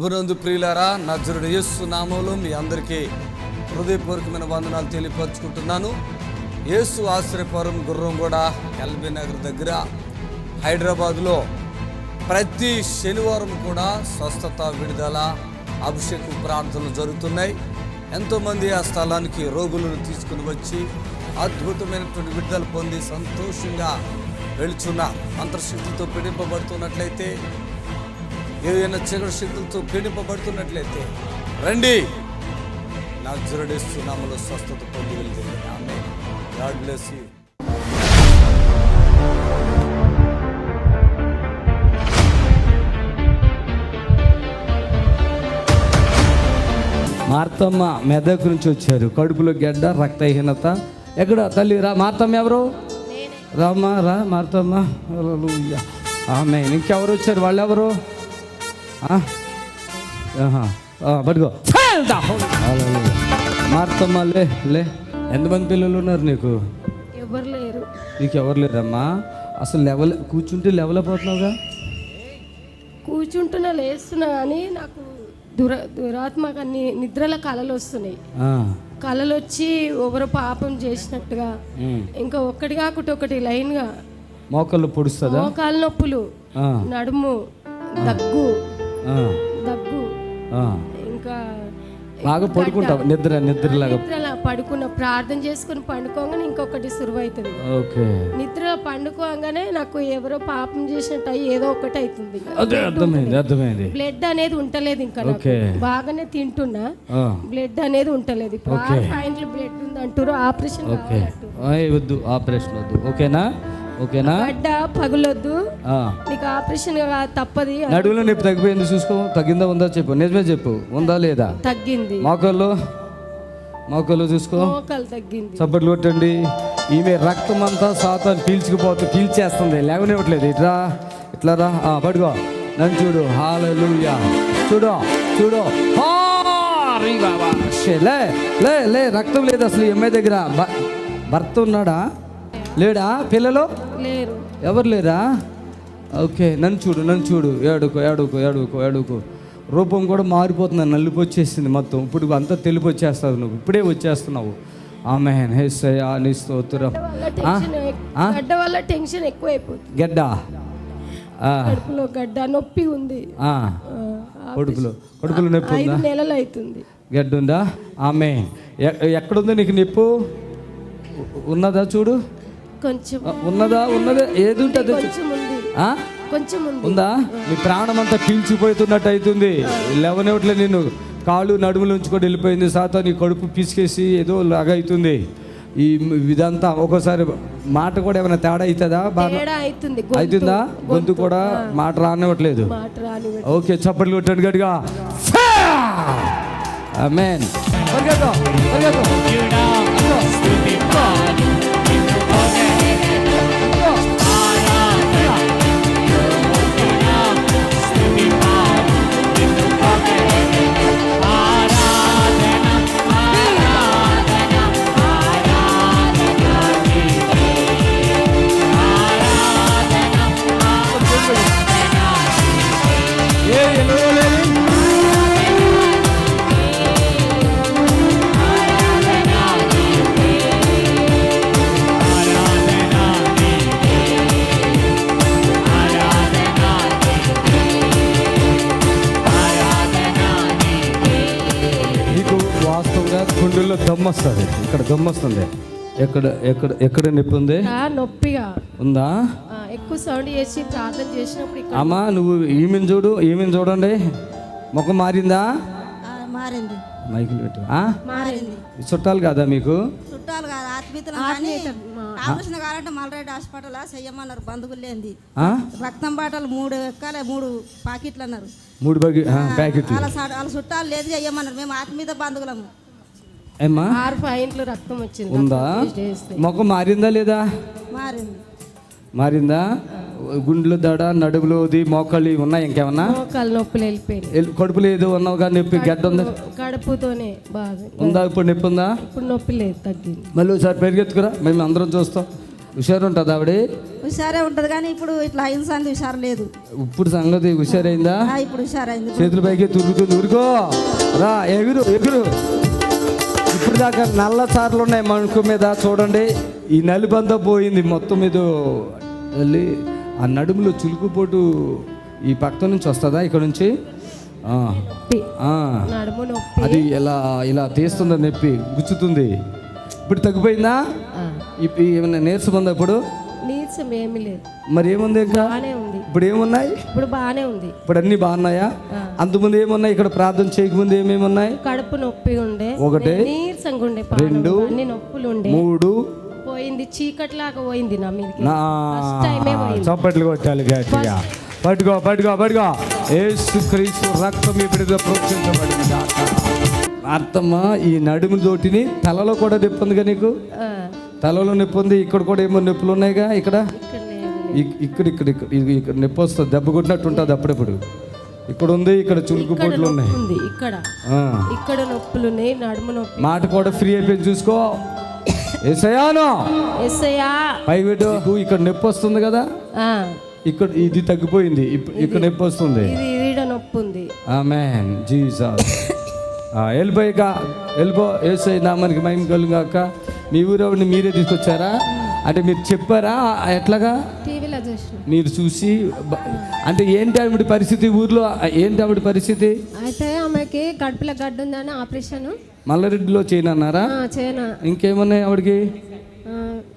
ప్రభునందు ప్రియులారా, నజరుడు యేసు నామములో మీ అందరికీ హృదయపూర్వకమైన వందనాలు తెలియపరుచుకుంటున్నాను. యేసు ఆశ్రయపురం గుర్రంగూడ ఎల్బీ నగర్ దగ్గర హైదరాబాద్లో ప్రతి శనివారం కూడా స్వస్థత, విడుదల, అభిషేక ప్రార్థనలు జరుగుతున్నాయి. ఎంతోమంది ఆ స్థలానికి రోగులను తీసుకుని వచ్చి అద్భుతమైనటువంటి విడుదల పొంది సంతోషంగా వెళుచున్నారు. అంతర్శక్తితో పీడింపబడుతున్నట్లయితే, ఏదైనా చీకటి శక్తులతో పీడింపబడుతున్నట్లయితే రండి, నజరేయుడు యేసు నామములో స్వస్థత పొంది వెళ్తుంది. ఆమేన్. God bless you. Marthamma Medak నుంచి వచ్చారు. కడుపులో గడ్డ, రక్తహీనత. ఎక్కడ తల్లి రా మార్తమ్మ? ఎవరు? రామ్మా, రా మార్తమ్మ. ఆమె ఇంకెవరు వచ్చారు? వాళ్ళు ఎవరు? పట్టుకో మార్తమ్మ. లే లే ఎంతమంది పిల్లలు ఉన్నారు నీకు? ఎవరు లేరు. నీకు ఎవరు లేరమ్మా? అసలు కూర్చుంటే లెవలపోతున్నావుగా? కూర్చుంటున్నా, లేస్తున్నా కానీ నాకు దురాత్మక నిద్రల కళలు వస్తున్నాయి. కళలు వచ్చి ఎవరు పాపం చేసినట్టుగా, ఇంకా ఒక్కటి కాకుండా ఒకటి లైన్గా మోకాళ్ళు పొడుస్తుందా? మోకాళ్ళ నొప్పులు, నడుము, దగ్గు, ఇంకా బాగా పడుకుంటావు, నిద్రలాగా పడుకున్న ప్రార్థన చేసుకుని పండుకోగానే ఇంకొకటి సురువు అవుతుంది. నిద్ర పండుకోగానే నాకు ఎవరో పాపం చేసినట్టు ఏదో ఒకటి అవుతుంది. అర్థమైంది. బ్లడ్ అనేది ఉంటలేదు. ఇంకా బాగానే తింటున్నా, బ్లడ్ అనేది ఉంటలేదు. పాయింట్లు బ్లడ్ ఉంది అంటారు. ఆపరేషన్ వద్దు, ఆపరేషన్ వద్దు. ఓకేనా? గడ్డ పగులొద్దు, నీకు ఆపరేషన్ తప్పది. నడువులో నొప్పి తగ్గిపోయింది, చూసుకో. తగ్గిందా ఉందా చెప్పు, నిజమే చెప్పు. ఉందా లేదా? తగ్గింది. మోకాళ్ళు చూసుకో, మోకాలు తగ్గింది. చప్పట్లు కొట్టండి. ఈమె రక్తం అంతా సాతాను పీల్చేస్తుంది, లేవనివ్వట్లేదు. ఇట్లా రా, పడుకో. నన్ను చూడు. హల్లెలూయా. చూడు. లే రక్తం లేదు అసలు. ఈ అమ్మాయి దగ్గర భర్త ఉన్నాడా? లేడా? పిల్లలు లేరు. ఎవరు లేరా? ఓకే. నన్ను చూడు. ఏడుకో. రూపం కూడా మారిపోతుంది, నలుపు వచ్చేసింది మొత్తం. ఇప్పుడు అంతా తెలుపు వచ్చేస్తావు, నువ్వు ఇప్పుడే వచ్చేస్తున్నావు. ఆమేన్. యేసయ్యా నీ స్తోత్రం. గడ్డ వల్ల టెన్షన్ ఎక్కువ అయిపోతుంది. గడ్డ, కడుపులో గడ్డ నొప్పి ఉంది. కడుపులో నొప్పి ఉందా? 5 నెలలు అవుతుంది. గడ్డ ఉందా? ఆమేన్. ఎక్కడుంది నీకు నొప్పు? ఉన్నదా? చూడు. కొంచెం ఉన్నదా? ఏది ఉంటుంది? కొంచెం ఉందా? నీ ప్రాణం అంతా పీల్చిపోతున్నట్టు అవుతుంది. లేవనివ్వట్లే నిన్ను. కాళ్ళు నడుములు ఉంచుకొని వెళ్ళిపోయింది. సాతాను నీ కడుపు పీసుకేసి ఏదో లాగా అవుతుంది. ఇదంతా ఒక్కోసారి మాట కూడా ఏమైనా తేడా అవుతుందా? అవుతుందా? గొంతు కూడా మాట రానివ్వట్లేదు. ఓకే, చప్పట్లు కొట్టండి గట్టిగా. ఆమేన్. గుండెల్లో దమ్ము వస్తుంది. ఇక్కడ దమ్ము వస్తుంది. ఎక్కడ నొప్పి ఉంది? నొప్పిగా ఉందా? ఎక్కువ సౌండ్ చేసి ప్రార్థన చేసినప్పుడు. అమ్మా నువ్వు ఈమెను చూడండి. ముఖం మారిందా? మారింది. మైకులు పెట్టు. మారింది. చుట్టాలు కాదా మీకు? చుట్టాలు కాదు, ఆత్మీయతలు. ఆపరేషన్ కావాలంటే మల్రెడ్డి హాస్పిటల్ చెయ్యమన్నారు. బంధువులు లేనిది రక్తం బాటలు 3 ఎక్కాలి, 3 పాకెట్లు అన్నారు. 3 ప్యాకెట్లు. వాళ్ళ చుట్టాలు లేదు చెయ్యమన్నారు. మేము ఆత్మీయత బంధువులము. 6 పాయింట్లు రక్తం వచ్చింది. ఉందా? ముఖం మారిందా లేదా? మారిందా? గుండెలు దడ, నడుములోది, మోకాళ్ళు ఉన్నాయి. ఇంకేమన్నా? మోకాళ్ళ నొప్పులు వెళ్ళిపోయింది. కడుపు లేదు అన్నావుగా, నొప్పి గడ్డ ఉందా? కడుపుతోనే బాగా ఉందా? ఇప్పుడు నొప్పి ఉందా? ఇప్పుడు నొప్పి లేదు, తగ్గింది. మళ్ళీ ఒకసారి పెరిగెత్తుకురా, మేము అందరం చూస్తాం. హుషారు ఉంటుంది ఆవిడ. హుషారే ఉంటుంది కానీ ఇప్పుడు ఇట్లా అయిన సంది హుషారు లేదు. ఇప్పుడు సంగతి హుషారైందా? ఇప్పుడు హుషారైంది. చేతుల పైకి తిరుగుతుంది. ఊరుకో రా, ఎగురు ఎగురు. ఇప్పుడు దాకా నల్ల సార్లు ఉన్నాయి మనుకు మీద, చూడండి. ఈ నలుబంతా పోయింది మొత్తం మీద వెళ్ళి. ఆ నడుములో చులుకుపోటు ఈ పక్క నుంచి వస్తుందా, ఇక్కడ నుంచి? నడుము నొప్పి అది ఎలా ఇలా తీస్తుంది, నొప్పి గుచ్చుతుంది. ఇప్పుడు తగ్గిపోయిందా? ఏమన్నా నీరసం ఉందా? ఇప్పుడు నీరసం ఏమీ లేదు. మరి ఏముంది ఇంకా? బానే ఉంది. ఇప్పుడు ఏమున్నాయి? ఇప్పుడు బానే ఉంది. ఇప్పుడు అన్ని బాగున్నాయా? అంతకుముందు ఏమున్నాయి? ఇక్కడ ప్రార్థన చేయకముందు ఏమేమి ఉన్నాయి? కడుపు నొప్పి ఉండే, ఒకటి, నీరసంగా ఉండే, 2, అన్ని నొప్పులు ఉండే, 3 పోయింది. చీకట్లాగా పోయింది నా మీదకి. చప్పట్లు కొట్టాలి గట్టిగా. పట్టుకో పట్టుకో పట్టుకో. యేసుక్రీస్తు రక్తం ఇప్పుడు ప్రోక్షించబడింది. అర్థమా? ఈ నడుము తోటిని తలలో కూడా నొప్పి ఉందిగా నీకు? తలలో నొప్పి ఉంది. ఇక్కడ కూడా ఏమో నొప్పులు ఉన్నాయిగా. ఇక్కడ ఇక్కడ ఇక్కడ ఇక్కడ నొప్పి వస్తుంది, దెబ్బ కొట్టినట్టు ఉంటుంది అప్పుడప్పుడు. ఇక్కడ ఉంది, ఇక్కడ చులుకు పోట్లు ఉన్నాయి, ఇక్కడ నొప్పులు ఉన్నాయి, నడుము నొప్పి. మాట కూడా ఫ్రీ అయిపోయింది, చూసుకో. ఏసయ్యాను పైపెట్టు. ఇక్కడ నొప్పి వస్తుంది కదా, ఇక్కడ ఇది తగ్గిపోయింది, ఇక్కడ నొప్పి వస్తుంది, నొప్పి ఉంది. ఆమేన్ జీసస్. వెళ్ళిపోయాక వెళ్ళిపో. ఏసై నామానికి మహిమ కలుగాక. మీ ఊరవని మీరే తీసుకొచ్చారా? అంటే మీరు చెప్పారా? ఎట్లాగా మీరు చూసి? అంటే ఏంటి ఆవిడ పరిస్థితి ఊర్లో? ఏంటి ఆవిడ పరిస్థితి? అయితే ఆమెకి కడుపులో గడ్డ ఉందని ఆపరేషన్ మల్లారెడ్డిలో చేయనన్నారా? ఇంకేమన్నాయి ఆవిడకి?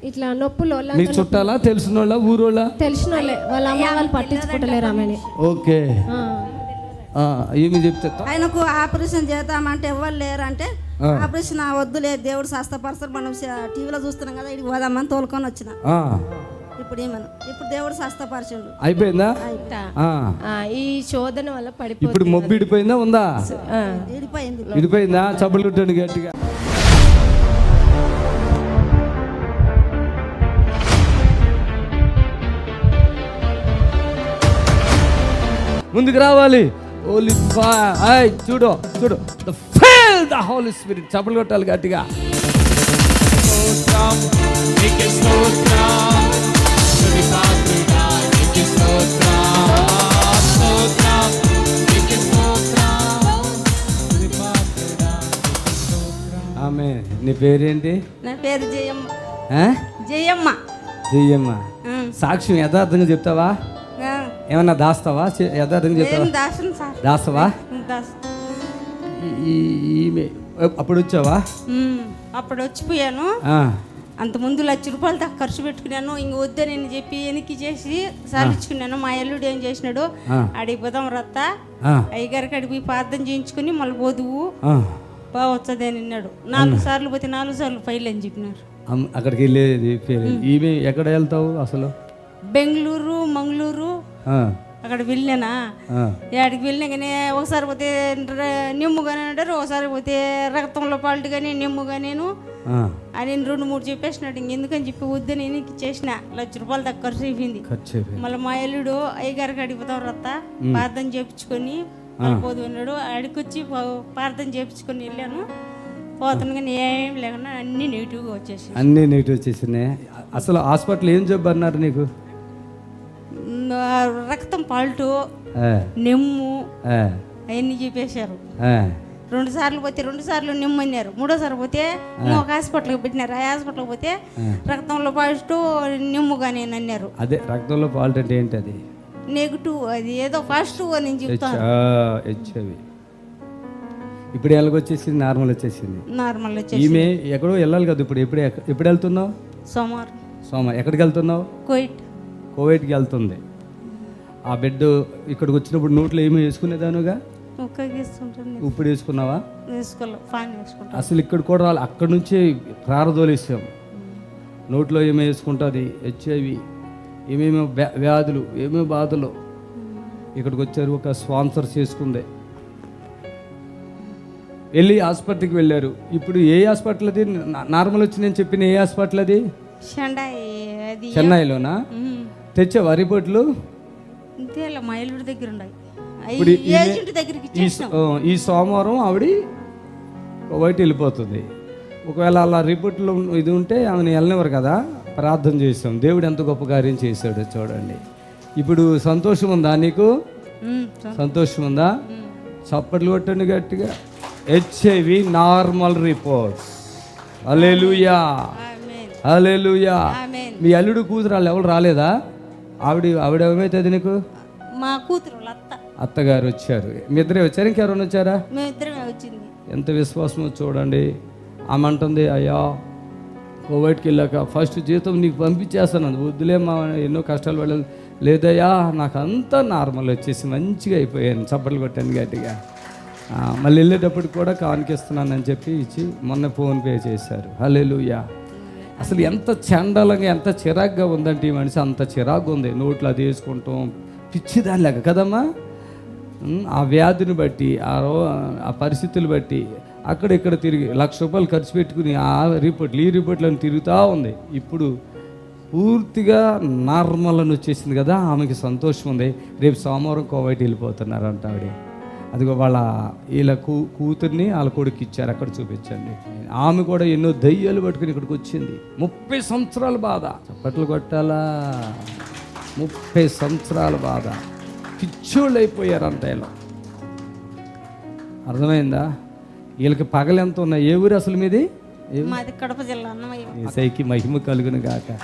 ఇట్లా నొప్పులు. మీ చుట్టాలా, తెలిసిన వాళ్ళ, ఊరోళ్ళ? తెలిసిన వాళ్ళే. వాళ్ళ అమ్మ వాళ్ళు పట్టించుకుంటలేరు ఆమెని. ఓకే. ఏమి చెప్తే ఆయనకు ఆపరేషన్ చేద్దామంటే ఎవరు లేరంటే ఆపరేషన్ వద్దులే, దేవుడు స్వస్థపరచరు, మనం టీవీలో చూస్తున్నాం కదా, ఇడికి పోదామని తోలుకొని వచ్చిన. ఇప్పుడు ఏమన్నా, ఇప్పుడు దేవుడు స్వస్థపరచండు. అయిపోయిందా? ఈ శోధన వల్ల పడిపోయింది. ఇప్పుడు మొబ్బు ఇడిపోయిందా? ఉందా? ఇడిపోయింది. ఇడిపోయిందా? చబ్బలు కొట్టండి గట్టిగా. ముందుకు రావాలి. Holy fire. చూడు చూడు. The fill the holy spirit. చప్పలు కొట్టాలి గట్టిగా. ఆమె. నీ పేరేంటి? నా పేరు జయమ్మ. జయమ్మ. జయమ్మ. సాక్ష్యం యథార్థంగా చెప్తావా? ఏమన్నా దాస్తావా? యథార్థంగా చెప్తావా? దాస్తావా? అప్పుడు వచ్చావా? అప్పుడు వచ్చిపోయాను. అంత ముందు ₹1,00,000 దాకా ఖర్చు పెట్టుకున్నాను. ఇంక వద్దే నేను చెప్పి వెనక్కి చేసి సాధించుకున్నాను. మా అల్లుడు ఏం చేసినాడు, అడిగిపోదాం రత్త, అయ్యగారికి అడిగి ప్రార్థన చేయించుకుని మళ్ళీ పోదువు బాగా వస్తుంది అని అన్నాడు. 4 సార్లు పోతే 4 సార్లు ఫైల్ అని చెప్పినారు. అక్కడికి వెళ్ళేది. ఈమె ఎక్కడ వెళ్తావు అసలు? బెంగళూరు, మంగళూరు అక్కడ వెళ్ళానా. ఆడికి వెళ్ళినా కానీ ఒకసారి పోతే నిమ్ముగానే అంటారు, ఒకసారి పోతే రక్తంలో పాల్ట్ కానీ నిమ్ముగా నేను అని 2-3 చెప్పేసినాడు. ఇంకెందుకని చెప్పి వద్దని నేను చేసిన. ₹1,00,000 దాకా ఖర్చు అయిపోయింది. మళ్ళీ మా అల్లుడు అయ్యగారికి అడిగిపోతాం రత్త, ప్రార్థన చేయించుకొని పోదు అన్నాడు. అడికొచ్చి ప్రార్థన చేయించుకొని వెళ్ళాను. పోతాను కానీ ఏం లేకుండా అన్ని నెగిటివ్గా వచ్చేసి. అన్ని నెగిటివ్ వచ్చేసినాయి. అసలు హాస్పిటల్ ఏం జబ్బు అన్నారు నీకు? రక్తం పాల్టు, నెమ్ము అవన్నీ చెప్పేశారు. 2 సార్లు పోతే 2 సార్లు నెమ్ము అన్నారు. 3వ సారి పోతే ఇంకొక హాస్పిటల్కి పెట్టినారు. ఆ హాస్పిటల్కి పోతే రక్తంలో పాల్ట్ నెమ్ముగా నేను అన్నారు. అదే రక్తంలో పాల్ట్ అంటే ఏంటి? అది నెగిటివ్. అది ఏదో పాజిటివ్ అని నేను చెప్తాను. ఇప్పుడు ఎలాగొచ్చేసింది? నార్మల్ వచ్చేసింది. నార్మల్ వచ్చేసి ఈమె ఎక్కడో వెళ్ళాలి కదా. ఇప్పుడు ఎప్పుడు వెళ్తున్నావు? సోమవారం. ఎక్కడికి వెళ్తున్నావు? కోవైట్కి వెళ్తుంది. ఆ బెడ్ ఇక్కడికి వచ్చినప్పుడు నోట్లో ఏమీ వేసుకునేదానుగా? ఇప్పుడు వేసుకున్నావా? అసలు ఇక్కడ కూడా రాలి. అక్కడి నుంచే ప్రారదోలేసాం. నోట్లో ఏమో వేసుకుంటుంది, హెచ్ఐవి, ఏమేమో వ్యాధులు, ఏమేమో బాధలు. ఇక్కడికి వచ్చారు, ఒక స్పాన్సర్ చేసుకుంది. వెళ్ళి హాస్పిటల్కి వెళ్ళారు. ఇప్పుడు ఏ హాస్పిటల్ అది? నార్మల్ వచ్చి నేను చెప్పిన ఏ హాస్పిటల్ అది? చెన్నైలోనా? తెచ్చావా రిపోర్ట్లు? ఈ సోమవారం ఆవిడ బయట వెళ్ళిపోతుంది. ఒకవేళ అలా రిపోర్ట్లు ఇది ఉంటే ఆమెను వెళ్ళనివ్వరు కదా. ప్రార్థన చేసాం, దేవుడు ఎంత గొప్ప కార్యం చేశాడో చూడండి. ఇప్పుడు సంతోషం ఉందా నీకు? సంతోషం ఉందా? చప్పట్లు కొట్టండి గట్టిగా. HIV normal reports. Hallelujah, hallelujah. మీ అల్లుడు కూతురు వాళ్ళు ఎవరు రాలేదా? ఆవిడ ఏమవుతుంది నీకు? మా కూతురు అత్తగారు వచ్చారు. మీ ఇద్దరే వచ్చారు, ఇంకెవరైనా వచ్చారా? మేమిద్దరమే వచ్చింది. ఎంత విశ్వాసమో చూడండి. ఆమె అంటుంది, అయ్యా కోవిడ్కి వెళ్ళాక ఫస్ట్ జీతం నీకు పంపించేస్తాను. వద్దులేమ్మా, ఎన్నో కష్టాలు పడలేదు. లేదయ్యా నాకు అంతా నార్మల్ వచ్చేసి మంచిగా అయిపోయాను. చప్పట్లు కొట్టాను గట్టిగా. మళ్ళీ వెళ్ళేటప్పుడు కూడా కానికిస్తున్నానని చెప్పి ఇచ్చి మొన్న ఫోన్పే చేశారు. హల్లెలూయా. అసలు ఎంత చండాలంగా ఎంత చిరాగ్గా ఉందంటే ఈ మనిషి, అంత చిరాగ్గా ఉంది. నోట్లో అది వేసుకుంటాం పిచ్చిదానిలాగా కదమ్మా. ఆ వ్యాధిని బట్టి ఆ పరిస్థితులు బట్టి అక్కడ ఇక్కడ తిరిగి ₹1,00,000 ఖర్చు పెట్టుకుని ఆ రిపోర్ట్లు ఈ రిపోర్ట్లను తిరుగుతూ ఉంది. ఇప్పుడు పూర్తిగా నార్మల్ అని వచ్చేసింది కదా, ఆమెకి సంతోషం ఉంది. రేపు సోమవారం కోవైట్ వెళ్ళిపోతున్నారంట ఆవిడ. అదిగో వీళ్ళ కూతుర్ని వాళ్ళ కొడుకు ఇచ్చారు, అక్కడ చూపించండి. ఆమె కూడా ఎన్నో దయ్యాలు పట్టుకుని ఇక్కడికి వచ్చింది. 30 సంవత్సరాల బాధ. చప్పట్లు కొట్టాలా? 30 సంవత్సరాల బాధ. పిచ్చోళ్ళు అయిపోయారంట ఇలా. అర్థమైందా? వీళ్ళకి పగలు ఎంత ఉన్నాయి? ఏ ఊరు అసలు మీది? మాది కడప జిల్లా. ఏసైకి మహిమ కలుగును గాక.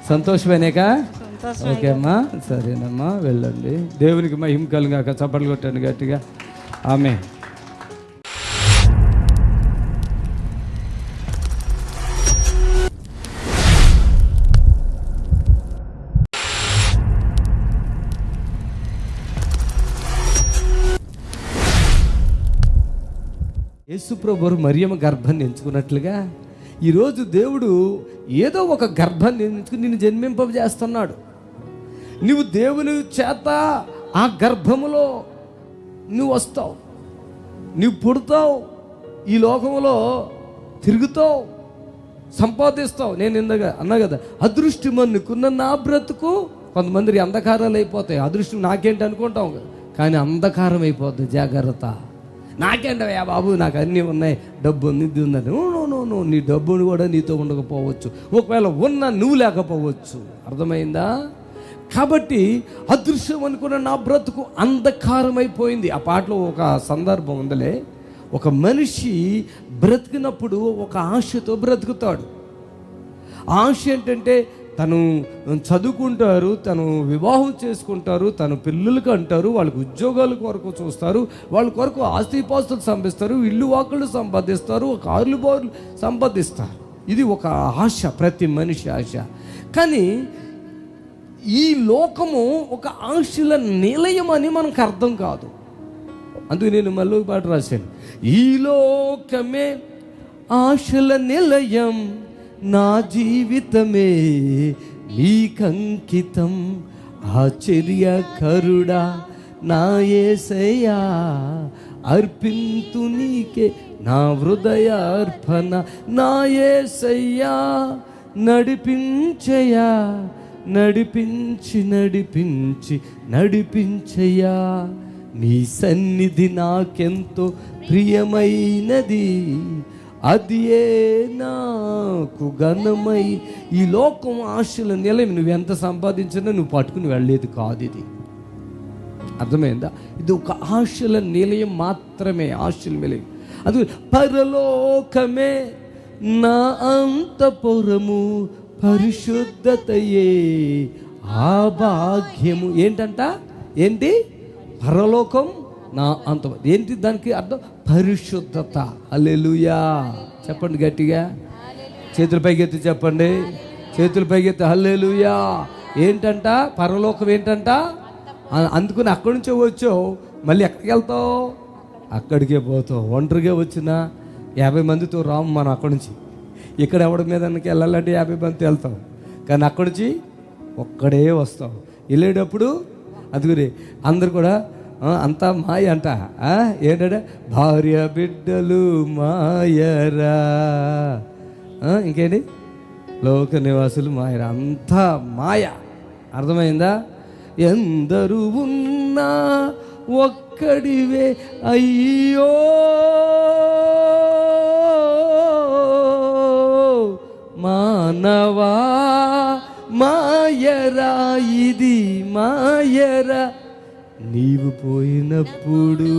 సంతోషమేనేక? ఓకే అమ్మా, సరేనమ్మా, వెళ్ళండి. దేవునికి మహిమ కలుగాక. చప్పట్లు కొట్టండి గట్టిగా. ఆమె యేసుప్రభువు మరియమ్మ గర్భాన్ని ఎంచుకున్నట్లుగా ఈరోజు దేవుడు ఏదో ఒక గర్భాన్ని ఎంచుకుని నిన్ను జన్మింపజేస్తున్నాడు. నువ్వు దేవుని చేత ఆ గర్భములో నువ్వు వస్తావు, నువ్వు పుడతావు, ఈ లోకంలో తిరుగుతావు, సంపాదిస్తావు. నేను ఇందాక అన్నా కదా, అదృష్టిమన్నుకున్న నా బ్రతుకు. కొంతమంది అంధకారాలు అయిపోతాయి. అదృష్టం నాకేంటి అనుకుంటాం, కానీ అంధకారం అయిపోద్ది. జాగ్రత్త. నాకేంటయ్యా బాబు, నాకు అన్నీ ఉన్నాయి, డబ్బు ఉంది, ఇది ఉందని. నో, నీ డబ్బుని కూడా నీతో ఉండకపోవచ్చు, ఒకవేళ ఉన్నా నువ్వు లేకపోవచ్చు. అర్థమైందా? కాబట్టి అదృశ్యం అనుకున్న నా బ్రతుకు అంధకారం అయిపోయింది. ఆ పాటలో ఒక సందర్భం ఉందలే. ఒక మనిషి బ్రతికినప్పుడు ఒక ఆశతో బ్రతుకుతాడు. ఆశ ఏంటంటే తను చదువుకుంటారు, తను వివాహం చేసుకుంటారు, తను పిల్లలకి అంటారు, వాళ్ళకి ఉద్యోగాల కొరకు చూస్తారు, వాళ్ళ కొరకు ఆస్తిపాస్తులు సంపాదిస్తారు, ఇల్లు వాకులు సంపాదిస్తారు, కార్లు బార్లు సంపాదిస్తారు. ఇది ఒక ఆశ, ప్రతి మనిషి ఆశ. కానీ ఈ లోకము ఒక ఆశల నిలయం అని మనకు అర్థం కాదు. అందుకు నేను మళ్ళీ పాట రాశాను. ఈ లోకమే ఆశల నిలయం, నా జీవితమే నీకంకితం, ఆశ్చర్యకరుడా నా యేసయ్యా, అర్పింతు నీకే నా హృదయ అర్పణ. నా యేసయ్యా నడిపించయ్యా, నడిపించి నడిపించి నడిపించయ్యా, నీ సన్నిధి నాకెంతో ప్రియమైనది, అది ఏ నాకు ఘనమై. ఈ లోకం ఆశల నిలయం. నువ్వు ఎంత సంపాదించినా నువ్వు పట్టుకుని వెళ్ళేది కాదు. ఇది అర్థమైందా? ఇది ఒక ఆశల నిలయం మాత్రమే, ఆశల నిలయం. అది పరలోకమే నా అంతఃపురము, పరిశుద్ధతయే ఆ భాగ్యము. ఏంటంట? ఏంటి? పరలోకం నా అంత. ఏంటి దానికి అర్థం? పరిశుద్ధత. హల్లెలూయా. చెప్పండి గట్టిగా, చేతుల పైకెత్తి చెప్పండి, చేతుల పైకెత్తి హల్లెలూయా. ఏంటంట? పరలోకం ఏంటంట? అందుకుని అక్కడి నుంచే వచ్చావు, మళ్ళీ ఎక్కడికి వెళ్తావు? అక్కడికే పోతావు. ఒంటరిగా వచ్చినా 50 మందితో రాము మనం అక్కడి నుంచి. ఇక్కడ ఎవడి మీద వెళ్ళాలంటే 50 మందితో వెళ్తాం, కానీ అక్కడి నుంచి ఒక్కడే వస్తాం. వెళ్ళేటప్పుడు అందుకని అందరు కూడా అంతా మాయ అంట. ఏంటంటే భార్య బిడ్డలు మాయరా, ఇంకేంటి లోక నివాసులు మాయరా, అంతా మాయ. అర్థమైందా? ఎందరు ఉన్నా ఒక్కడివే అయ్యో, మానవా మాయరా ఇది మాయరా, నీవు పోయినప్పుడు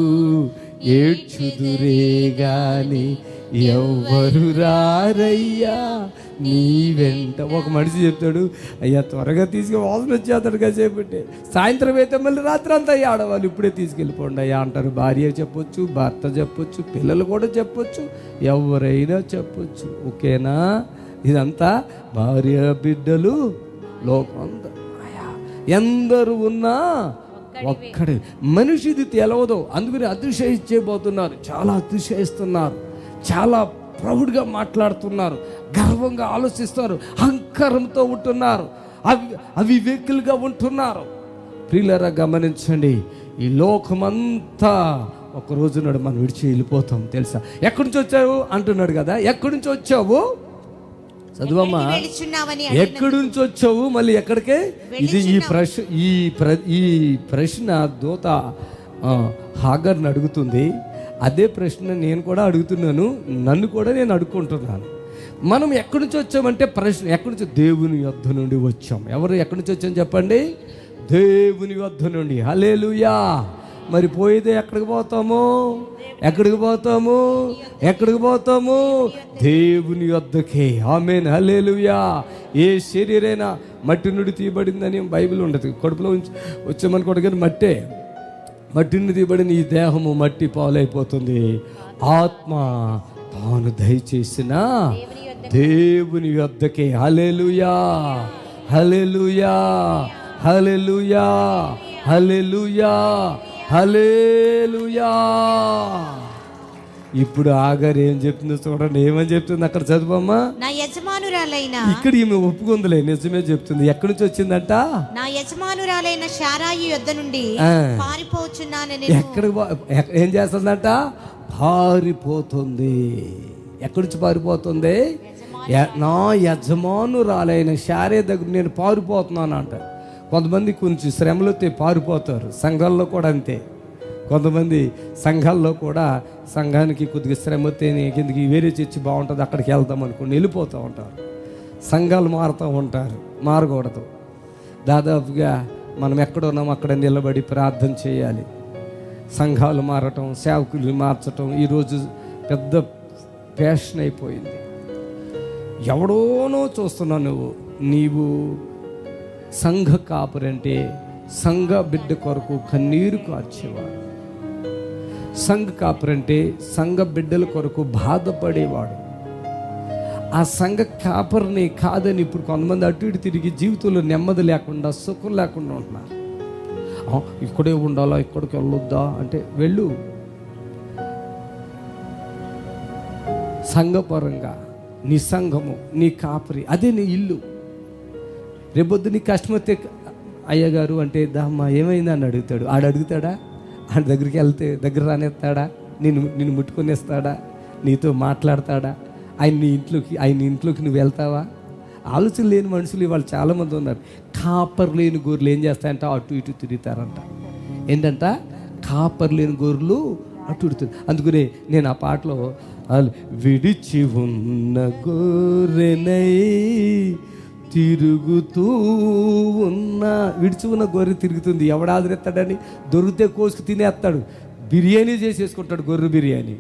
ఏడ్చుదురే గాని ఎవ్వరు రారయ్యా నీ వెంట. ఒక మనిషి చెప్తాడు, అయ్యా త్వరగా తీసుకు వాసన వచ్చేస్తాడు కాసేపట్టే, సాయంత్రం అయితే మళ్ళీ రాత్రి అంతా అయ్యా ఆడవాళ్ళు ఇప్పుడే తీసుకెళ్ళిపోండి అయ్యా అంటారు. భార్య చెప్పొచ్చు, భర్త చెప్పొచ్చు, పిల్లలు కూడా చెప్పొచ్చు, ఎవరైనా చెప్పొచ్చు. ఓకేనా? ఇదంతా భార్య బిడ్డలు లోకం అంతా ఎందరు ఉన్నా ఒక్కడే. మనిషిది తెలవదు, అందుకని అతిశయించబోతున్నారు. చాలా అతిశయిస్తున్నారు, చాలా ప్రౌడ్గా మాట్లాడుతున్నారు, గర్వంగా ఆలోచిస్తారు, అహంకారంతో ఉంటున్నారు, అవివేకులుగా ఉంటున్నారు. ప్రియులారా గమనించండి, ఈ లోకమంతా ఒక రోజు నాడు మనం విడిచి వెళ్ళిపోతాం. తెలుసా? ఎక్కడి నుంచి వచ్చావు అంటున్నాడు కదా, ఎక్కడి నుంచి వచ్చావు చదువమ్మా, ఎక్కడి నుంచి వచ్చావు మళ్ళీ ఎక్కడికే? ఇది ఈ ప్రశ్న దూత హాగర్ని అడుగుతుంది. అదే ప్రశ్న నేను కూడా అడుగుతున్నాను, నన్ను కూడా నేను అడుక్కుంటున్నాను. మనం ఎక్కడి నుంచి వచ్చామంటే ప్రశ్న ఎక్కడి నుంచి? దేవుని యొద్ద నుండి వచ్చాం. ఎవరు ఎక్కడి నుంచి వచ్చాం చెప్పండి? దేవుని యొద్ద నుండి. హల్లెలూయా. మరి పోయేదే ఎక్కడికి పోతాము? ఎక్కడికి పోతాము? ఎక్కడికి పోతాము? దేవుని యొద్దకే. ఆమేన్, హల్లెలూయా. ఏ శరీరైనా మట్టి నుండి తీయబడిందని బైబిల్ ఉండదు. కడుపులో వచ్చామనుకోండి కానీ మట్టి నుండి తీయబడిన ఈ దేహము మట్టి పాలైపోతుంది. ఆత్మ తాను దయచేసిన దేవుని యొద్దకే. హల్లెలూయా, హల్లెలూయా, హల్లెలూయా, హల్లెలూయా, హల్లెలూయా. ఇప్పుడు ఆగారు ఏం చెప్తుందో చూడండి. ఏమని చెప్తుంది అక్కడ చదువమ్మా? నా యజమానురాలైన, ఇక్కడ ఈమె ఒప్పుకుందిలే, నిజమే చెప్తుంది. ఎక్కడి నుంచి వచ్చిందంట? నా యజమానురాలైన శారాయి యొద్ద నుండి పారిపోచున్నానని. ఏం చేస్తుందంట? పారిపోతుంది. ఎక్కడి నుంచి పారిపోతుంది? నా యజమానురాలైన శారే దగ్గర నేను పారిపోతున్నాను అంట. కొంతమంది కొంచెం శ్రమలు పారిపోతారు. సంఘాల్లో కూడా అంతే. కొంతమంది సంఘాల్లో కూడా సంఘానికి కొద్దిగా శ్రమ వస్తే కిందకి వేరే చర్చి బాగుంటుంది అక్కడికి వెళ్దాం అనుకుని వెళ్ళిపోతూ ఉంటారు. సంఘాలు మారుతూ ఉంటారు. మారకూడదు. దాదాపుగా మనం ఎక్కడున్నాం అక్కడ నిలబడి ప్రార్థన చేయాలి. సంఘాలు మారటం, సేవకులు మార్చటం ఈరోజు పెద్ద ఫ్యాషన్ అయిపోయింది. ఎవడోనో చూస్తున్నావు. నీవు సంఘ కాపురంటే సంఘ బిడ్డ కొరకు కన్నీరు కార్చేవాడు. సంఘ కాపురంటే సంఘ బిడ్డల కొరకు బాధపడేవాడు. ఆ సంఘ కాపరిని కాదని ఇప్పుడు కొంతమంది అటు ఇటు తిరిగి జీవితంలో నెమ్మది లేకుండా, సుఖం లేకుండా ఉంటున్నారు. ఇక్కడే ఉండాలా, ఇక్కడికి వెళ్ళొద్దా అంటే వెళ్ళు. సంఘపరంగా నీ సంఘము, నీ కాపరి, అదే నీ ఇల్లు. రేపొద్దు నీ కష్టం వస్తే అయ్యగారు అంటే దామ్మా ఏమైంది అని అడుగుతాడు. అడుగుతాడా? ఆయన దగ్గరికి వెళ్తే దగ్గర రానేస్తాడా? నిన్ను ముట్టుకొనేస్తాడా? నీతో మాట్లాడతాడా? ఆయన ఇంట్లోకి నువ్వు వెళ్తావా? ఆలోచన లేని మనుషులు ఇవాళ చాలామంది ఉన్నారు. కాపర్ లేని గొర్రెలు ఏం చేస్తాయంట? అటు ఇటు తిరుగుతారంట. ఏంటంట? కాపర్ లేని గొర్రెలు అటు ఇటు. అందుకనే నేను ఆ పాటలో విడిచి ఉన్న గొర్రెనై తిరుగుతూ ఉన్నా. విడిచి ఉన్న గొర్రె తిరుగుతుంది. ఎవడాదరెత్తాడని దొరికితే కోసుకు తినేస్తాడు. బిర్యానీ చేసేసుకుంటాడు, గొర్రె బిర్యానీ.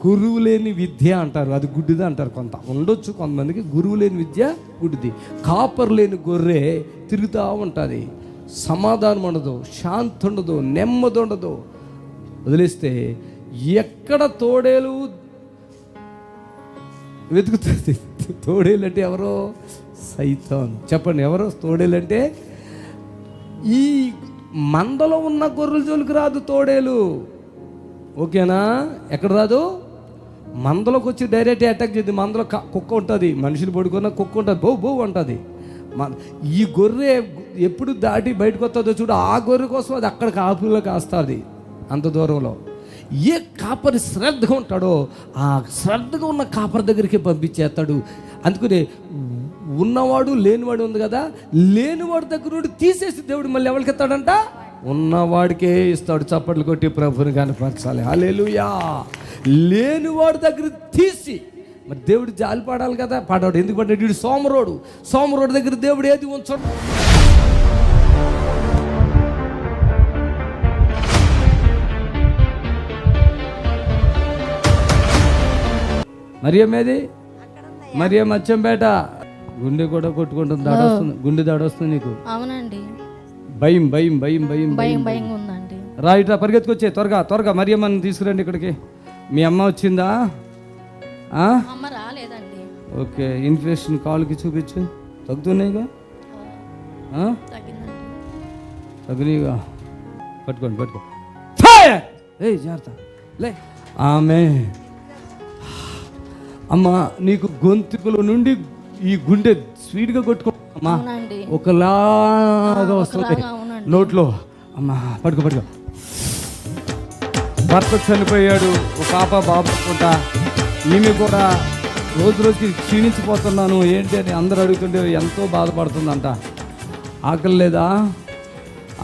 గురువు లేని విద్య అంటారు, అది గుడ్డిది అంటారు. కొంత ఉండొచ్చు కొంతమందికి. గురువు లేని విద్య గుడ్డిది. కాపర్ లేని గొర్రె తిరుగుతూ ఉంటుంది. సమాధానం ఉండదు, శాంతి ఉండదు, నెమ్మది ఉండదు. వదిలేస్తే ఎక్కడ తోడేలు వెతుకుతుంది. తోడేలు అంటే ఎవరో? సైతాను. చెప్పండి, ఎవరో తోడేలు? ఈ మందలో ఉన్న గొర్రెల జోలికి రాదు తోడేలు. ఓకేనా? ఎక్కడ రాదు? మందలోకి వచ్చి డైరెక్ట్ అటాక్ చేద్ది. మందలో కుక్క ఉంటుంది, మనుషులు పడుకున్న కుక్క ఉంటుంది, బో ఉంటుంది. ఈ గొర్రె ఎప్పుడు దాటి బయటకు వస్తుందో చూడు, ఆ గొర్రె కోసం అది అక్కడ కాపులో కాస్తుంది. అంత దూరంలో ఏ కాపరి శ్రద్ధగా ఉంటాడో ఆ శ్రద్ధగా ఉన్న కాపరి దగ్గరికి పంపించేస్తాడు. అందుకనే ఉన్నవాడు లేనివాడు ఉంది కదా, లేనివాడు దగ్గర నుండి తీసేసి దేవుడు మళ్ళీ ఎవరికి ఇస్తాడంట? ఉన్నవాడికే ఇస్తాడు. చప్పట్లు కొట్టి ప్రభుని కనపరచాలి. హల్లెలూయా. లేనివాడు దగ్గర తీసి మరి దేవుడు జాలి పడాలి కదా, పడాడు. ఎందుకు పడ్డాడు? వీడు సోమరోడు దగ్గర దేవుడు ఏది ఉంచడు. మరియమ్మేది? మరియమ్మ అచ్చంపేట. గుండె కూడా కొట్టుకుంటుంది, దాడొస్తుంది, గుండె దాడొస్తుంది నీకు. అవునండి. భయం భయం భయం భయం భయం భయం ఉందండి. రా ఇట్లా పరిగెత్తుకొచ్చే, త్వరగా త్వరగా మరియమ్మని తీసుకురండి ఇక్కడికి. మీ అమ్మ వచ్చిందా? అమ్మ రాలేదండి. ఓకే, ఇన్ఫెక్షన్ కాలుకి చూపించు. తగ్గుతున్నాయిగా? తగ్గిందండి. తగ్గినాయిగా? పట్టుకోండి పట్టుకో. ఏ జాగ్రత్త లే. ఆమె అమ్మ నీకు గొంతుకుల నుండి ఈ గుండె స్వీట్గా కొట్టుకోమ్మా, అవునండి. ఒకలాగా వస్తుంది అవునండి. నోట్లో. అమ్మా పడుకో పడుకో. భర్త చనిపోయాడు, ఒక పాప బాబు అనుకుంటా. ఈమె కూడా రోజు రోజుకి క్షీణించిపోతున్నాను ఏంటి అని అందరూ అడుగుతుంటే ఎంతో బాధపడుతుందంట. ఆకలి లేదా?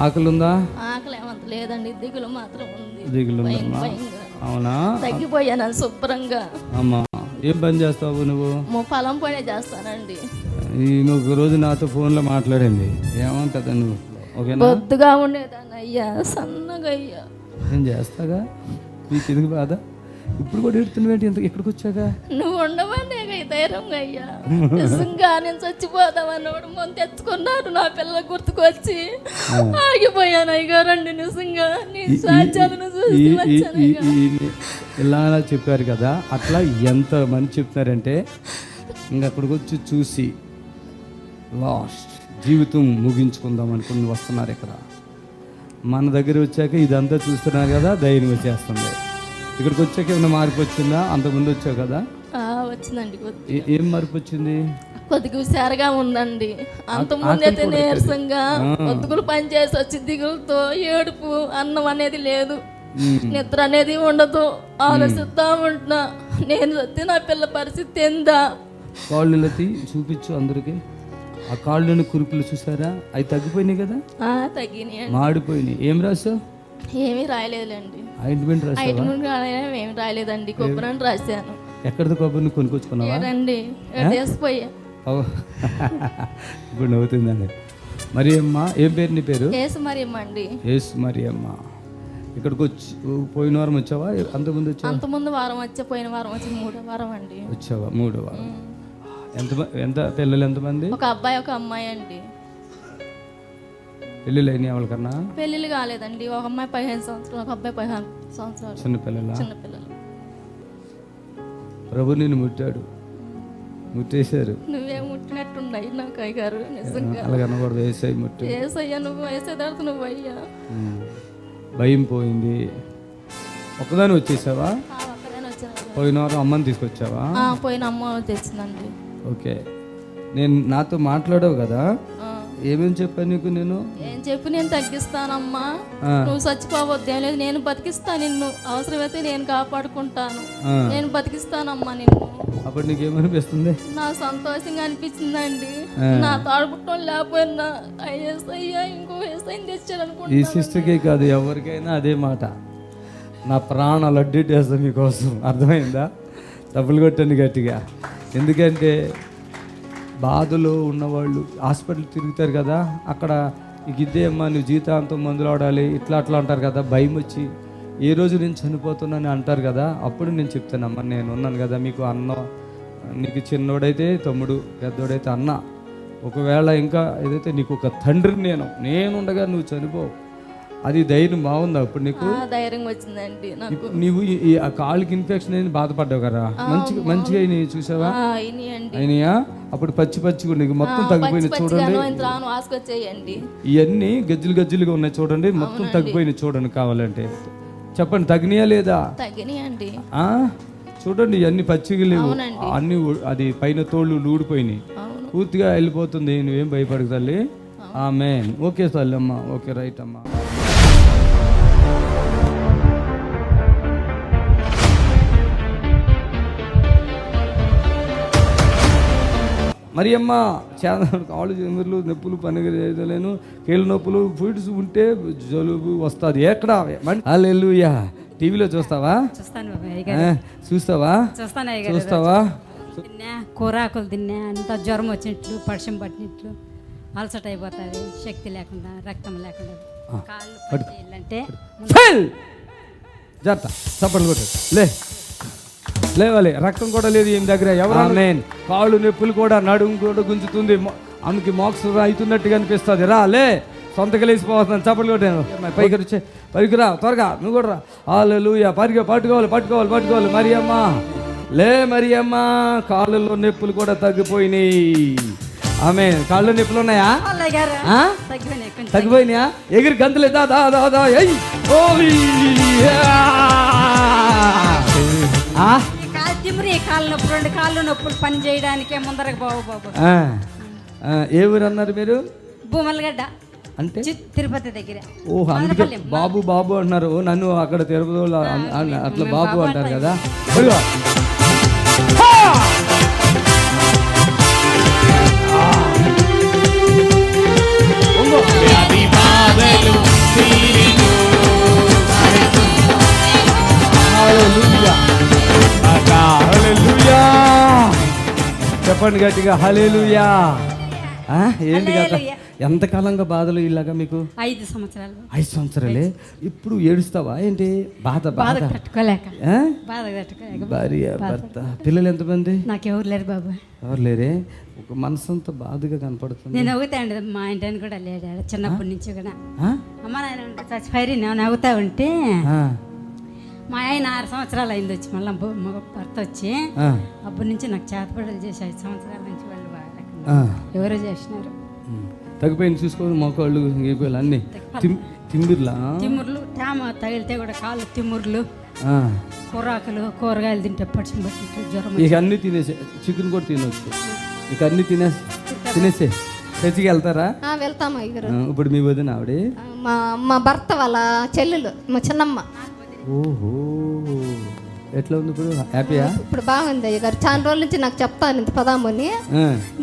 ఆకలి ఉందా? ఆకలి ఏమంత లేదండి, దిగులు మాత్రం ఉంది. దిగులు ఉందమ్మా? అవునా? తగ్గిపోయాను శుభ్రంగా. అమ్మా ఏం పని చేస్తావు నువ్వు? పొలం పనే చేస్తానండి. ఈమె ఒక రోజు నాతో ఫోన్లో మాట్లాడింది. ఏమంటదా నువ్వు? ఓకేనా? బొద్దుగా ఉండేదాన్ని అయ్యా, సన్నగా అయ్యా. నేను చేస్తాగా, నీకు ఎందుకు బాధ? ఇప్పుడు కూడా ఎడుతున్నావేంటి? ఎంత ఇక్కడికి వచ్చాక? నువ్వు ఉండవనే ధైర్యంగా అయ్యా. నిజంగా నేను చచ్చిపోతామన్నవాడు మొన్న తెచ్చుకున్నారు నా పిల్లల గుర్తుకొచ్చి ఆగిపోయాను అయ్యారండి. నిజంగా నీ సాధ్యాలను చూసి వచ్చాను. ఇలా చెప్పారు కదా, అట్లా ఎంత మంది చెప్తున్నారంటే ఇంకా అక్కడికి వచ్చి చూసి లాస్ట్ జీవితం ముగించుకుందాం అనుకుని వస్తున్నారు ఇక్కడ. మన దగ్గర వచ్చాక ఇదంతా చూస్తున్నారు కదా, ధైర్యం వచ్చేస్తుంది. ఇక్కడికి వచ్చాక ఏమైనా మార్పు వచ్చిందా? అంతకుముందు వచ్చావు కదా? వచ్చిందండి. ఏం మార్పు వచ్చింది? కొద్దిగా హుషారుగా ఉందండి. అంత ముందైతే నీరసంగా పొద్దుగులు పని చేసి వచ్చి దిగులతో ఏడుపు, అన్నం అనేది లేదు, నిద్ర అనేది ఉండదు, ఆలోచిస్తా ఉంటున్నా నేను వస్తే నా పిల్ల పరిస్థితి ఏందా. కాళ్ళు చూపించు అందరికి. ఆ కాళ్ళని కురుపులు చూసారా? అవి తగ్గిపోయినాయి కదా? తగ్గినాయి, మాడిపోయినాయి. ఏం రాసావు? ఏమీ రాయలేదులేండి. ఆయింట్మెంట్ రాసావా? ఏమి రాయలేదండి, కొబ్బరిని రాశాను. ఎక్కడిది కొబ్బరిని కొనుక్కొచ్చుకున్నావా? రండి వేసిపోయా. ఇప్పుడు నవ్వుతుందండి. మరి అమ్మ ఏం పేరు నీ పేరు? ఏసు మరియమ్మ అండి. ఏసు మరియమ్మ. ఇక్కడికి వచ్చి పోయిన వారం వచ్చావా? అంతకుముందు వచ్చావా? అంతకుముందు వారం వచ్చా, పోయిన వారం వచ్చి 3వ వారం అండి. వచ్చావా? 3వ వారం. ఎంత పిల్లలు ఎంతమంది? ఒక అబ్బాయి ఒక అమ్మాయి అండి. పెళ్ళిళ్ళు అయినాయి వాళ్ళకన్నా? పెళ్ళిళ్ళు కాలేదండి. ఒక అమ్మాయి 15 సంవత్సరాలు, ఒక అబ్బాయి 15 సంవత్సరాలు. చిన్నపిల్లలు. ప్రభు నిన్ను ముట్టాడు, ముట్టేశారు. నువ్వే ముట్టినట్టున్నాయి నాకు అయ్యారు. నిజంగా అలాగ అనకూడదు. ఏసై ముట్టు. ఏసయ్యా నువ్వు వేసే తర్వాత నువ్వు అయ్యా. భయం పోయింది. ఒక్కదాని వచ్చేసావా? ఒక్కదాని వచ్చాను. పోయిన వారం అమ్మని తీసుకొచ్చావా? పోయిన అమ్మ తెచ్చిందండి. ఓకే, నేను నాతో మాట్లాడావు కదా, ఏమేమి చెప్పాను నీకు? నేను ఏం చెప్పి నేను తగ్గిస్తానమ్మా, నువ్వు చచ్చిపోవద్దు, ఏం లేదు, నేను బతికిస్తా నిన్ను, అవసరమైతే నేను కాపాడుకుంటాను, నేను బతికిస్తానమ్మా నిన్ను. అప్పుడు నీకేమనిపిస్తుంది? నా సంతోషంగా అనిపించిందండి. నా తాడుపుట్టం లేకపోయినా అయ్యా ఇంకో వేసైనా తెచ్చారనుకుంటా. ఈ సిస్టర్కే కాదు, ఎవరికైనా అదే మాట. నా ప్రాణాలు అడ్డేస్తాను మీకోసం. అర్థమైందా? డబ్బులు కొట్టండి గట్టిగా. ఎందుకంటే బాధలో ఉన్నవాళ్ళు హాస్పిటల్ తిరుగుతారు కదా, అక్కడ ఇదే అమ్మా నువ్వు జీవితాంతం మందులు ఆడాలి ఇట్లా అట్లా అంటారు కదా, భయం వచ్చి ఏ రోజు నేను చనిపోతున్నాను అంటారు కదా. అప్పుడు నేను చెప్తానమ్మా, నేను ఉన్నాను కదా మీకు. అన్న నీకు చిన్నోడైతే తమ్ముడు, పెద్దోడైతే అన్న. ఒకవేళ ఇంకా ఏదైతే నీకు ఒక తండ్రి నేనుండగా నువ్వు చనిపోవు. అది ధైర్యం బాగుందా అప్పుడు నీకు? ధైర్యం వచ్చిందండి నాకు. నీవు ఆ కాళ్ళకి ఇన్ఫెక్షన్ అయింది, బాధపడ్డావు కదా, మంచిగా అయినాయి చూసావా? అయినాయా? అప్పుడు పచ్చిగా నీకు మొత్తం తగ్గిపోయినాయి చూడండి. ఇవన్నీ గజ్జలుగా ఉన్నాయి చూడండి, మొత్తం తగ్గిపోయినాయి చూడండి. కావాలంటే చెప్పండి, తగ్గినాయా లేదా? తగ్గినాయండి. చూడండి ఇవన్నీ పచ్చిగా లేవు, అన్ని అది పైన తోళ్ళు ఊడిపోయినాయి, పూర్తిగా వెళ్ళిపోతుంది. నువ్వేం భయపడకు తల్లి. ఆమేన్. ఓకే తల్లి అమ్మా, ఓకే రైట్ అమ్మా. మరి అమ్మ చాలా కాళ్ళు చెమర్లు నొప్పులు పనిగలేను, కీళ్ళ నొప్పులు, ఫుడ్స్ ఉంటే జలుబు వస్తుంది. ఎక్కడ? హల్లెలూయా. టీవీలో చూస్తావా? చూస్తావా? తిన్నా, కూరాకులు తిన్నా, అంత జ్వరం వచ్చినట్లు, పడిశం పట్టినట్లు, అలసట అయిపోతుంది, శక్తి లేకుండా, రక్తం లేకుండా, కాళ్ళు పట్టేయాలంటే జాగ్రత్త. చప్పట్లు కొట్టు. లే లేవాలి. రక్తం కూడా లేదు ఈమె దగ్గర. ఎవరు? ఆమేన్. కాళ్ళు నొప్పులు కూడా, నడుము కూడా గుంజుతుంది, ఆమెకి మోక్షం అవుతున్నట్టుగా అనిపిస్తుంది. రా, లే, సొంతగా లేచిపోతున్నాను. చప్పట్లు కొట్టాను. పైకి వచ్చే, పైకి రా త్వరగా, నువ్వు కూడా రా. హల్లెలూయా. పట్టుకోవాలి. మరియమ్మ, లే మరియమ్మ. కాళ్ళలో నొప్పులు కూడా తగ్గిపోయినాయి. ఆమె కాళ్ళు నొప్పులు ఉన్నాయా? తగ్గిపోయినాయా? ఎగిరి గంతులే. దా దా దా దా. కాళ్ళు నొప్పులు, 2 కాళ్ళు నొప్పులు పని చేయడానికే ముందరకు బాబు. ఏ ఊరు అన్నారు మీరు? భూమలగడ్డ అంటే తిరుపతి దగ్గర. ఓహో, అందుకే బాబు అంటున్నారు. నన్ను అక్కడ తిరుపతి అట్లా బాబు అంటారు కదా. చెప్పండి గట్టిగా, హల్లెలూయా. ఏంటి కదా, ఎంతకాలంగా బాధలు ఇలాగా మీకు? 5 సంవత్సరాలు. 5 సంవత్సరాలే. ఇప్పుడు ఏడుస్తావా ఏంటి? బాధ తట్టుకోలేక. భార్య, భర్త, పిల్లలు ఎంతమంది? నాకు ఎవరు లేరు బాబు. ఎవరు లేరే? ఒక మనసంతా బాధగా కనపడుతుంది. నేను నవ్వుతాండి, మా ఇంటిని కూడా లేడాడు చిన్నప్పటి నుంచి కూడా. అమ్మ నాయన చచ్చిపోయి నేను నవ్వుతా ఉంటే మా ఆయన 6 సంవత్సరాలు అయింది వచ్చి, మళ్ళీ భర్త వచ్చి అప్పటి నుంచి నాకు చేతపడలు చేసి 5 సంవత్సరాల నుంచి వాళ్ళు ఎవరో చేసినారు. తగ్గిపోయింది చూసుకోండి. మోకాళ్ళు గీపోయాలు అన్నీ తిమ్ముర్లు, తేమ తగిలితే కూడా కాళ్ళు తిమ్ముర్లు, కూరాకులు, కూరగాయలు తింటే పడిచి పట్టి జ్వరం. ఇక అన్నీ తినేసే, చికెన్ కూడా తినవచ్చు. ఇక అన్నీ తినేసే. చర్చికి వెళ్తారా? వెళ్తాము. ఇప్పుడు మీ వదిన ఆవిడ మా భర్త వాళ్ళ చెల్లెలు, మా చిన్నమ్మ. ఓహో, ఎట్లా ఉంది ఇప్పుడు? హ్యాపీయా? ఇప్పుడు బాగుంది అయ్యగారు. చాలా రోజుల నుంచి నాకు చెప్తాను ఇంత పదామని,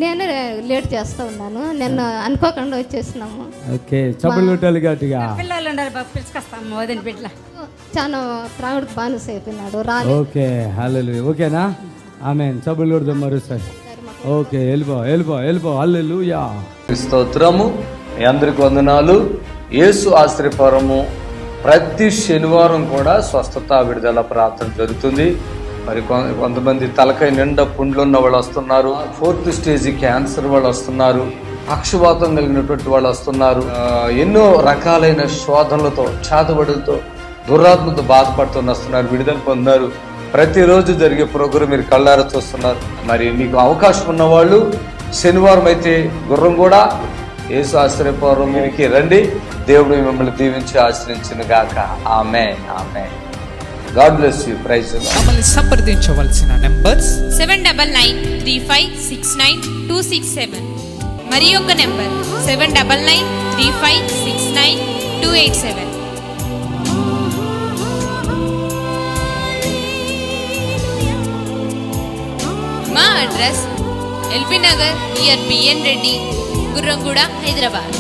నేను లేట్ చేస్తా ఉన్నాను. నిన్న అనుకోకుండా వచ్చేసినాము. ఓకే, చప్పట్లు కొట్టాలి గట్టిగా. పిల్లలు ఉండాలి బాబు, పిలుచుకొస్తాము వదిన బిడ్డ. చాలా త్రాగుడు బానిస అయిపోయినాడు. ఓకే, హల్లెలూయా. ఓకేనా? ఆమేన్. చప్పట్లు కొడదాం మరోసారి. ఓకే, వెళ్ళిపో. హల్లెలూయా. స్తోత్రము. మీ అందరికి వందనాలు. యేసు ఆశ్రయపురము ప్రతి శనివారం కూడా స్వస్థత విడుదల ప్రార్థన జరుగుతుంది. మరి కొంతమంది తలకాయ నిండా పుండ్లు ఉన్న వాళ్ళు వస్తున్నారు. 4th స్టేజ్ క్యాన్సర్ వాళ్ళు వస్తున్నారు. పక్షవాతం కలిగినటువంటి వాళ్ళు వస్తున్నారు. ఎన్నో రకాలైన శోధనలతో, చేతబడులతో, దురాత్మతో బాధపడుతూ వస్తున్నారు. విడుదల పొందారు. ప్రతిరోజు జరిగే ప్రోగ్రాం మీరు కళ్ళారా చూస్తున్నారు. మరి మీకు అవకాశం ఉన్న వాళ్ళు శనివారం అయితే గుర్రం కూడా యేసు ఆశ్రయపురంకి రండి. దేవుడు మిమ్మల్ని దీవించి ఆశ్రయించును గాక. Amen. God bless you. Praise the Lord. మమ్మల్ని సంప్రదించవలసిన నంబర్స్ 7993569267 మరి ఒక నంబర్ 7993569287. మా address LB Nagar near BN Reddy, Gurramguda, Hyderabad.